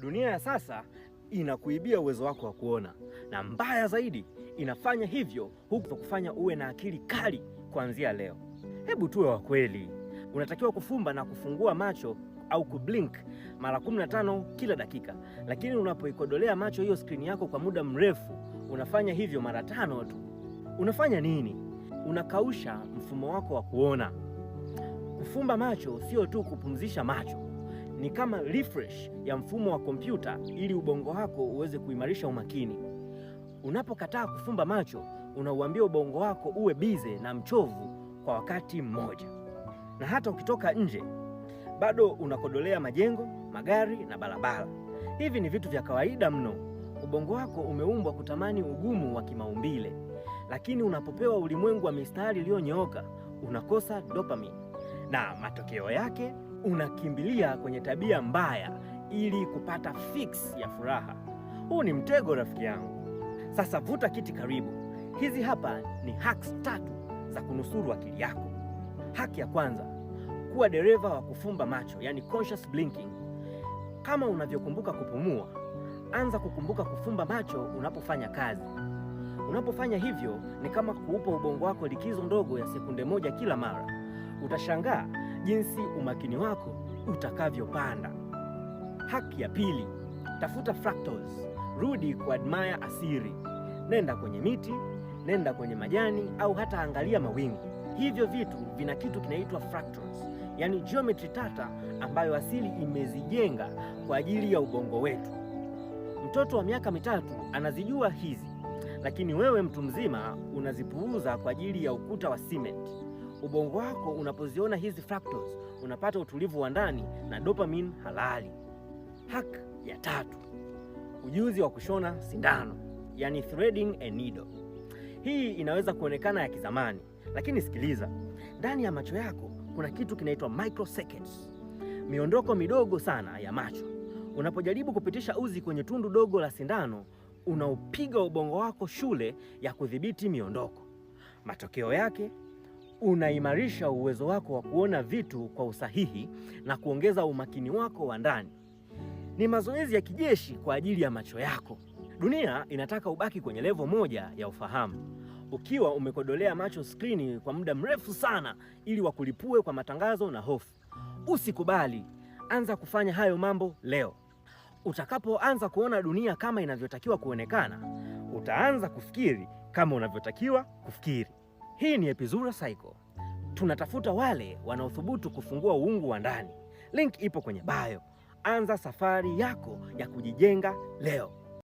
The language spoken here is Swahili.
Dunia ya sasa inakuibia uwezo wako wa kuona, na mbaya zaidi inafanya hivyo huku kufanya uwe na akili kali kuanzia leo. Hebu tuwe wa kweli. Unatakiwa kufumba na kufungua macho au kublink mara 15 kila dakika, lakini unapoikodolea macho hiyo skrini yako kwa muda mrefu, unafanya hivyo mara 5 tu. Unafanya nini? Unakausha mfumo wako wa kuona. Kufumba macho sio tu kupumzisha macho, ni kama refresh ya mfumo wa kompyuta ili ubongo wako uweze kuimarisha umakini. Unapokataa kufumba macho, unauambia ubongo wako uwe bize na mchovu kwa wakati mmoja. Na hata ukitoka nje, bado unakodolea majengo, magari na barabara. Hivi ni vitu vya kawaida mno. Ubongo wako umeumbwa kutamani ugumu wa kimaumbile, lakini unapopewa ulimwengu wa mistari iliyonyooka, unakosa dopamine. Na matokeo yake, unakimbilia kwenye tabia mbaya ili kupata fix ya furaha. Huu ni mtego, rafiki yangu. Sasa vuta kiti karibu. Hizi hapa ni hacks 3 za kunusuru akili yako. Hack ya kwanza, kuwa dereva wa kufumba macho, yani conscious blinking. Kama unavyokumbuka kupumua, anza kukumbuka kufumba macho unapofanya kazi. Unapofanya hivyo ni kama kuupa ubongo wako likizo ndogo ya sekunde 1 kila mara. Utashangaa jinsi umakini wako utakavyopanda. Hack ya pili, tafuta fractals. Rudi kuadmire asili. Nenda kwenye miti, nenda kwenye majani au hata angalia mawingu. Hivyo vitu vina kitu kinaitwa fractals, yani geometry tata ambayo asili imezijenga kwa ajili ya ubongo wetu. Mtoto wa miaka 3 anazijua hizi, lakini wewe mtu mzima unazipuuza kwa ajili ya ukuta wa cement. Ubongo wako unapoziona hizi fractals unapata utulivu wa ndani na dopamine halali. Hack ya 3, ujuzi wa kushona sindano, yani threading a needle. Hii inaweza kuonekana ya kizamani, lakini sikiliza, ndani ya macho yako kuna kitu kinaitwa microseconds, miondoko midogo sana ya macho. Unapojaribu kupitisha uzi kwenye tundu dogo la sindano, unaupiga ubongo wako shule ya kudhibiti miondoko. Matokeo yake, unaimarisha uwezo wako wa kuona vitu kwa usahihi na kuongeza umakini wako wa ndani. Ni mazoezi ya kijeshi kwa ajili ya macho yako. Dunia inataka ubaki kwenye level 1 ya ufahamu. Ukiwa umekodolea macho skrini kwa muda mrefu sana ili wakulipue kwa matangazo na hofu, usikubali. Anza kufanya hayo mambo leo. Utakapoanza kuona dunia kama inavyotakiwa kuonekana, utaanza kufikiri kama unavyotakiwa kufikiri. Hii ni Epizura Cycle. Tunatafuta wale wanaothubutu kufungua uungu wa ndani. Link ipo kwenye bio. Anza safari yako ya kujijenga leo.